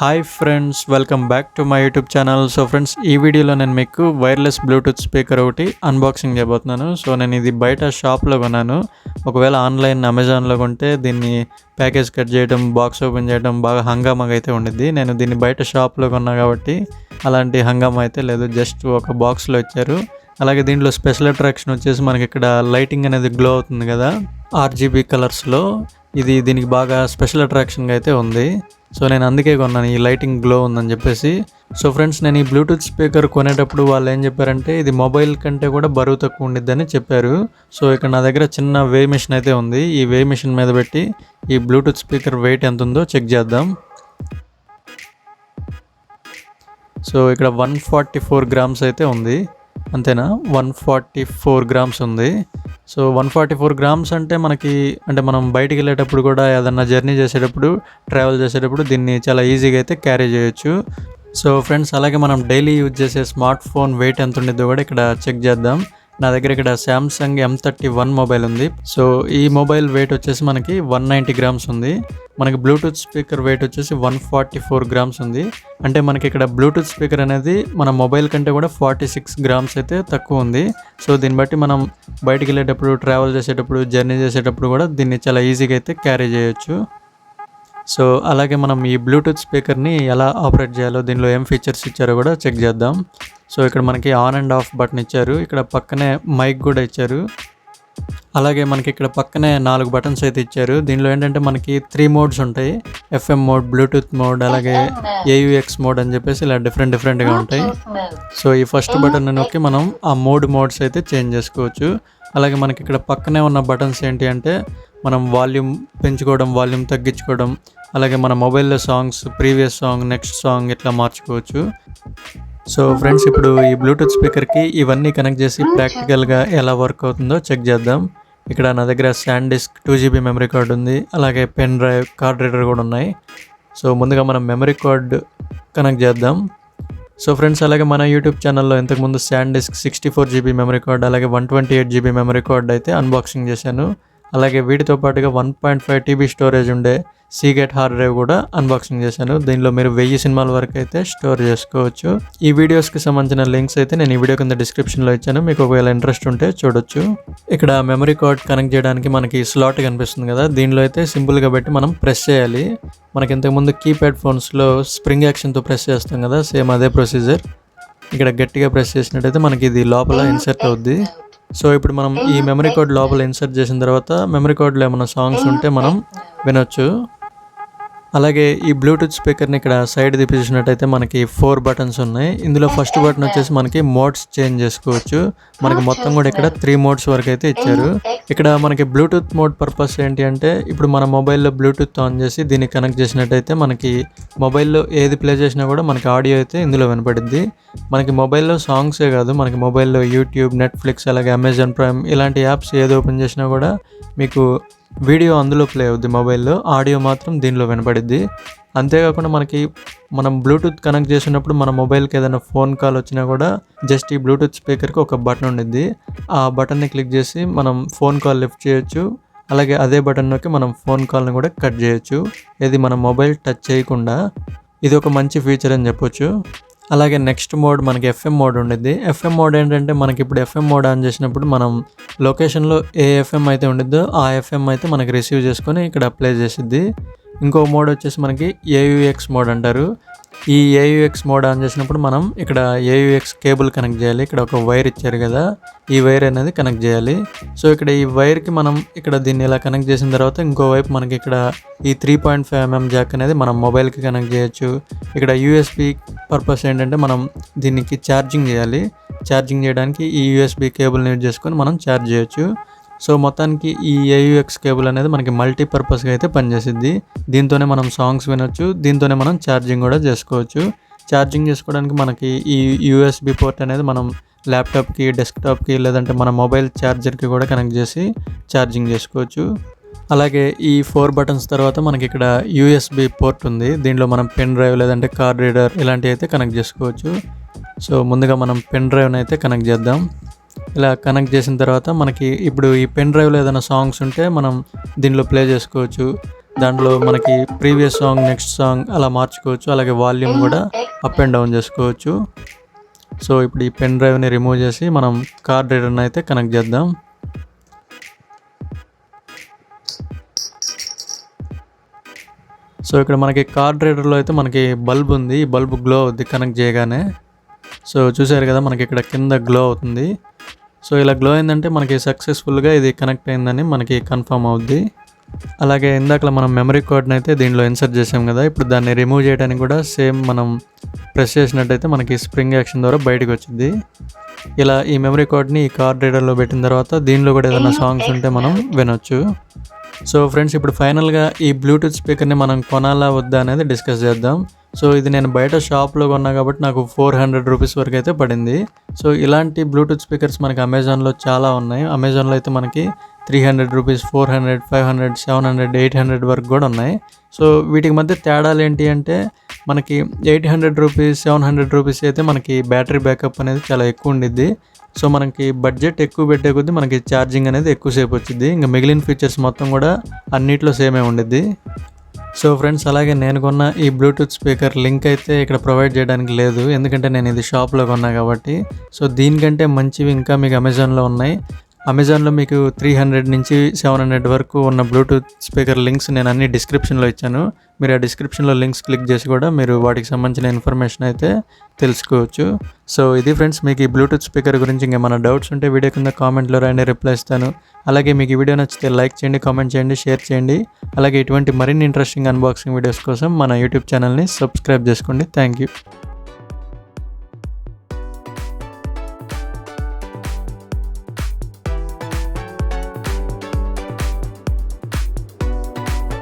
Hi friends, welcome back to my YouTube channel. So friends, ఈ వీడియోలో నేను మీకు వైర్లెస్ బ్లూటూత్ స్పీకర్ ఒకటి అన్బాక్సింగ్ చేయబోతున్నాను. సో నేను ఇది బయట షాప్లో కొన్నాను. ఒకవేళ ఆన్లైన్ అమెజాన్లో కొంటే దీన్ని ప్యాకేజ్ కట్ చేయడం, బాక్స్ ఓపెన్ చేయడం బాగా హంగామాగా అయితే ఉండిద్ది. నేను దీన్ని బయట షాప్లో కొన్నా కాబట్టి అలాంటి హంగామా అయితే లేదు. జస్ట్ ఒక బాక్స్లో ఇచ్చారు. అలాగే దీంట్లో స్పెషల్ అట్రాక్షన్ వచ్చేసి మనకి ఇక్కడ లైటింగ్ అనేది గ్లో అవుతుంది కదా, RGB కలర్స్లో. దీనికి బాగా స్పెషల్ అట్రాక్షన్గా అయితే ఉంది. సో నేను అందుకే కొన్నాను, ఈ లైటింగ్ గ్లో ఉందని చెప్పేసి. సో ఫ్రెండ్స్, నేను ఈ బ్లూటూత్ స్పీకర్ కొనేటప్పుడు వాళ్ళు ఏం చెప్పారంటే ఇది మొబైల్ కంటే కూడా బరువు తక్కువ ఉండిద్దని చెప్పారు. సో ఇక్కడ నా దగ్గర చిన్న వే మిషన్ అయితే ఉంది. ఈ వే మిషన్ మీద పెట్టి ఈ బ్లూటూత్ స్పీకర్ వెయిట్ ఎంత ఉందో చెక్ చేద్దాం. సో ఇక్కడ 144 గ్రామ్స్ అయితే ఉంది. అంతేనా? 144 గ్రామ్స్ ఉంది. సో 144 గ్రామ్స్ అంటే మనం బయటికి వెళ్ళేటప్పుడు కూడా ఏదన్నా జర్నీ చేసేటప్పుడు, ట్రావెల్ చేసేటప్పుడు దీన్ని చాలా ఈజీగా అయితే క్యారీ చేయొచ్చు. సో ఫ్రెండ్స్, అలాగే మనం డైలీ యూజ్ చేసే స్మార్ట్ ఫోన్ వెయిట్ ఎంత ఉండిద్దో కూడా ఇక్కడ చెక్ చేద్దాం. నా దగ్గర ఇక్కడ శాంసంగ్ M31 మొబైల్ ఉంది. సో ఈ మొబైల్ వెయిట్ వచ్చేసి మనకి 190 గ్రామ్స్ ఉంది. మనకి బ్లూటూత్ స్పీకర్ వెయిట్ వచ్చేసి 144 గ్రామ్స్ ఉంది. అంటే మనకి ఇక్కడ బ్లూటూత్ స్పీకర్ అనేది మన మొబైల్ కంటే కూడా 46 గ్రామ్స్ అయితే తక్కువ ఉంది. సో దీన్ని బట్టి మనం బయటికి వెళ్ళేటప్పుడు, ట్రావెల్ చేసేటప్పుడు, జర్నీ చేసేటప్పుడు కూడా దీన్ని చాలా ఈజీగా అయితే క్యారీ చేయొచ్చు. సో అలాగే మనం ఈ బ్లూటూత్ స్పీకర్ని ఎలా ఆపరేట్ చేయాలో, దీనిలో ఏం ఫీచర్స్ ఇచ్చారో కూడా చెక్ చేద్దాం. సో ఇక్కడ మనకి ఆన్ అండ్ ఆఫ్ బటన్ ఇచ్చారు. ఇక్కడ పక్కనే మైక్ కూడా ఇచ్చారు. అలాగే మనకి ఇక్కడ పక్కనే 4 బటన్స్ అయితే ఇచ్చారు. దీనిలో ఏంటంటే మనకి 3 మోడ్స్ ఉంటాయి. FM మోడ్, బ్లూటూత్ మోడ్, అలాగే AUX మోడ్ అని చెప్పేసి ఇలా డిఫరెంట్గా ఉంటాయి. సో ఈ ఫస్ట్ బటన్ నొక్కి మనం ఆ మోడ్స్ అయితే చేంజ్ చేసుకోవచ్చు. అలాగే మనకి ఇక్కడ పక్కనే ఉన్న బటన్స్ ఏంటి అంటే మనం వాల్యూమ్ పెంచుకోవడం, వాల్యూమ్ తగ్గించుకోవడం, అలాగే మన మొబైల్లో songs, previous song, next song ఇట్లా మార్చుకోవచ్చు. సో ఫ్రెండ్స్, ఇప్పుడు ఈ బ్లూటూత్ స్పీకర్కి ఇవన్నీ కనెక్ట్ చేసి ప్రాక్టికల్గా ఎలా వర్క్ అవుతుందో చెక్ చేద్దాం. ఇక్కడ నా దగ్గర sand disc, 2GB memory card ఉంది. అలాగే పెన్ డ్రైవ్, కార్డ్ రీడర్ కూడా ఉన్నాయి. సో ముందుగా మనం మెమరీ కార్డ్ కనెక్ట్ చేద్దాం. సో ఫ్రెండ్స్, అలాగే మన యూట్యూబ్ ఛానల్లో ఇంతకుముందు sand disc 64GB memory card, అలాగే 128GB మెమరీ కార్డ్ అయితే అన్బాక్సింగ్ చేశాను. అలాగే వీటితో పాటుగా 1.5 TB స్టోరేజ్ ఉండే సీగెట్ హార్డ్ డ్రైవ్ కూడా అన్బాక్సింగ్ చేశాను. దీనిలో మీరు 1000 సినిమాల వరకు అయితే స్టోర్ చేసుకోవచ్చు. ఈ వీడియోస్కి సంబంధించిన లింక్స్ అయితే నేను ఈ వీడియో కింద డిస్క్రిప్షన్లో ఇచ్చాను. మీకు ఒకవేళ ఇంట్రెస్ట్ ఉంటే చూడొచ్చు. ఇక్కడ మెమరీ కార్డ్ కనెక్ట్ చేయడానికి మనకి స్లాట్ కనిపిస్తుంది కదా, దీనిలో అయితే సింపుల్గా పెట్టి మనం ప్రెస్ చేయాలి. మనకి ఇంతకుముందు కీప్యాడ్ ఫోన్స్లో స్ప్రింగ్ యాక్షన్తో ప్రెస్ చేస్తాం కదా, సేమ్ అదే ప్రొసీజర్. ఇక్కడ గట్టిగా ప్రెస్ చేసినట్టయితే మనకి ఇది లోపల ఇన్సర్ట్ అవుద్ది. సో ఇప్పుడు మనం ఈ మెమరీ కార్డ్ లోపల ఇన్సర్ట్ చేసిన తర్వాత మెమరీ కార్డ్లో ఏమైనా సాంగ్స్ ఉంటే మనం వినొచ్చు. అలాగే ఈ బ్లూటూత్ స్పీకర్ని ఇక్కడ సైడ్ తిప్పించినట్టయితే మనకి 4 బటన్స్ ఉన్నాయి. ఇందులో ఫస్ట్ బటన్ వచ్చేసి మనకి మోడ్స్ చేంజ్ చేసుకోవచ్చు. మనకి మొత్తం కూడా ఇక్కడ 3 మోడ్స్ వరకు అయితే ఇచ్చారు. ఇక్కడ మనకి బ్లూటూత్ మోడ్ పర్పస్ ఏంటి అంటే ఇప్పుడు మన మొబైల్లో బ్లూటూత్ ఆన్ చేసి దీన్ని కనెక్ట్ చేసినట్టయితే మనకి మొబైల్లో ఏది ప్లే చేసినా కూడా మనకి ఆడియో అయితే ఇందులో వినపడుద్ది. మనకి మొబైల్లో సాంగ్సే కాదు, మనకి మొబైల్లో యూట్యూబ్, నెట్ఫ్లిక్స్, అలాగే అమెజాన్ ప్రైమ్ ఇలాంటి యాప్స్ ఏది ఓపెన్ చేసినా కూడా మీకు వీడియో అందులో ప్లే అవుద్ది మొబైల్లో, ఆడియో మాత్రం దీనిలో వినపడిద్ది. అంతేకాకుండా మనం బ్లూటూత్ కనెక్ట్ చేసినప్పుడు మన మొబైల్కి ఏదైనా ఫోన్ కాల్ వచ్చినా కూడా జస్ట్ ఈ బ్లూటూత్ స్పీకర్కి ఒక బటన్ ఉండిద్ది. ఆ బటన్ని క్లిక్ చేసి మనం ఫోన్ కాల్ లిఫ్ట్ చేయొచ్చు. అలాగే అదే బటన్ నొక్కి మనం ఫోన్ కాల్ని కూడా కట్ చేయొచ్చు. ఇది మన మొబైల్ టచ్ చేయకుండా. ఇది ఒక మంచి ఫీచర్ అని చెప్పొచ్చు. అలాగే నెక్స్ట్ మోడ్ మనకి FM మోడ్ ఉండిద్ది. FM మోడ్ ఏంటంటే మనకి ఇప్పుడు FM మోడ్ ఆన్ చేసినప్పుడు మనం లొకేషన్లో ఏ FM అయితే ఉండిద్దో ఆ FM అయితే మనకి రిసీవ్ చేసుకొని ఇక్కడ ప్లే చేసిద్ది. ఇంకో మోడ్ వచ్చేసి మనకి AUX మోడ్ అంటారు. ఈ AUX మోడ్ ఆన్ చేసినప్పుడు మనం ఇక్కడ AUX కేబుల్ కనెక్ట్ చేయాలి. ఇక్కడ ఒక వైర్ ఇచ్చారు కదా, ఈ వైర్ అనేది కనెక్ట్ చేయాలి. సో ఇక్కడ ఈ వైర్కి మనం ఇక్కడ దీన్ని ఇలా కనెక్ట్ చేసిన తర్వాత ఇంకోవైపు మనకి ఇక్కడ ఈ 3.5mm జాక్ అనేది మనం మొబైల్కి కనెక్ట్ చేయొచ్చు. ఇక్కడ USB పర్పస్ ఏంటంటే మనం దీనికి ఛార్జింగ్ చేయాలి. ఛార్జింగ్ చేయడానికి ఈ USB కేబుల్ని యూజ్ చేసుకొని మనం ఛార్జ్ చేయొచ్చు. సో మొత్తానికి ఈ AUX కేబుల్ అనేది మనకి మల్టీపర్పస్గా అయితే పనిచేసిద్ది. దీంతోనే మనం సాంగ్స్ వినొచ్చు, దీంతోనే మనం ఛార్జింగ్ కూడా చేసుకోవచ్చు. ఛార్జింగ్ చేసుకోవడానికి మనకి ఈ USB పోర్ట్ అనేది మనం ల్యాప్టాప్కి, డెస్క్టాప్కి, లేదంటే మన మొబైల్ ఛార్జర్కి కూడా కనెక్ట్ చేసి ఛార్జింగ్ చేసుకోవచ్చు. అలాగే ఈ 4 బటన్స్ తర్వాత మనకి ఇక్కడ USB పోర్ట్ ఉంది. దీనిలో మనం పెన్ డ్రైవ్ లేదంటే కార్డ్ రీడర్ ఇలాంటివి అయితే కనెక్ట్ చేసుకోవచ్చు. సో ముందుగా మనం పెన్ డ్రైవ్ని అయితే కనెక్ట్ చేద్దాం. ఇలా కనెక్ట్ చేసిన తర్వాత మనకి ఇప్పుడు ఈ పెన్ డ్రైవ్లో ఏదైనా సాంగ్స్ ఉంటే మనం దీనిలో ప్లే చేసుకోవచ్చు. దాంట్లో మనకి ప్రీవియస్ సాంగ్, నెక్స్ట్ సాంగ్ అలా మార్చుకోవచ్చు. అలాగే వాల్యూమ్ కూడా అప్ అండ్ డౌన్ చేసుకోవచ్చు. సో ఇప్పుడు ఈ పెన్ డ్రైవ్ని రిమూవ్ చేసి మనం కార్డ్ రీడర్ని అయితే కనెక్ట్ చేద్దాం. సో ఇక్కడ మనకి కార్డ్ రీడర్లో అయితే మనకి బల్బ్ ఉంది. ఈ బల్బ్ గ్లో అవుద్ది కనెక్ట్ చేయగానే. సో చూసారు కదా, మనకి ఇక్కడ కింద గ్లో అవుతుంది. సో ఇలా గ్లో అయిందంటే మనకి సక్సెస్ఫుల్గా ఇది కనెక్ట్ అయిందని మనకి కన్ఫర్మ్ అవుద్ది. అలాగే ఇందాక మనం మెమరీ కార్డ్ని అయితే దీనిలో ఇన్సర్ట్ చేసాం కదా, ఇప్పుడు దాన్ని రిమూవ్ చేయడానికి కూడా సేమ్ మనం ప్రెస్ చేసినట్టయితే మనకి స్ప్రింగ్ యాక్షన్ ద్వారా బయటకు వచ్చింది. ఇలా ఈ మెమరీ కార్డ్ని ఈ కార్డ్ రీడర్లో పెట్టిన తర్వాత దీనిలో కూడా ఏదైనా సాంగ్స్ ఉంటే మనం వినొచ్చు. సో ఫ్రెండ్స్, ఇప్పుడు ఫైనల్గా ఈ బ్లూటూత్ స్పీకర్ని మనం కొనాలా వద్దా అనేది డిస్కస్ చేద్దాం. సో ఇది నేను బయట షాప్లో కొన్నా కాబట్టి నాకు 400 రూపీస్ వరకు అయితే పడింది. సో ఇలాంటి బ్లూటూత్ స్పీకర్స్ మనకి అమెజాన్లో చాలా ఉన్నాయి. అమెజాన్లో అయితే మనకి 300 రూపీస్, 400, 500, 700, 800 వరకు కూడా ఉన్నాయి. సో వీటికి మధ్య తేడాలు ఏంటి అంటే, మనకి 800 రూపీస్, 700 రూపీస్ అయితే మనకి బ్యాటరీ బ్యాకప్ అనేది చాలా ఎక్కువ ఉండిద్ది. సో మనకి బడ్జెట్ ఎక్కువ పెట్టే కొద్దీ మనకి ఛార్జింగ్ అనేది ఎక్కువసేపు వచ్చింది. ఇంకా మిగిలిన ఫీచర్స్ మొత్తం కూడా అన్నిట్లో సేమే ఉండిద్ది. సో ఫ్రెండ్స్, అలాగే నేను కొన్న ఈ బ్లూటూత్ స్పీకర్ లింక్ అయితే ఇక్కడ ప్రొవైడ్ చేయడానికి లేదు, ఎందుకంటే నేను ఇది షాప్లో కొన్నా కాబట్టి. సో దీనికంటే మంచివి ఇంకా మీకు అమెజాన్లో ఉన్నాయి. అమెజాన్లో మీకు 300 నుంచి 700 వరకు ఉన్న బ్లూటూత్ స్పీకర్ లింక్స్ నేను అన్ని డిస్క్రిప్షన్లో ఇచ్చాను. మీరు ఆ డిస్క్రిప్షన్లో లింక్స్ క్లిక్ చేసి కూడా మీరు వాటికి సంబంధించిన ఇన్ఫర్మేషన్ అయితే తెలుసుకోవచ్చు. సో ఇది ఫ్రెండ్స్, మీకు ఈ బ్లూటూత్ స్పీకర్ గురించి ఇంకేమైనా డౌట్స్ ఉంటే వీడియో కింద కామెంట్లో రాయండి, రిప్లై ఇస్తాను. అలాగే మీకు ఈ వీడియో నచ్చితే లైక్ చేయండి, కామెంట్ చేయండి, షేర్ చేయండి. అలాగే ఇటువంటి మరిన్ని ఇంట్రెస్టింగ్ అన్బాక్సింగ్ వీడియోస్ కోసం మన యూట్యూబ్ ఛానల్ని సబ్స్క్రైబ్ చేసుకోండి. Thank you.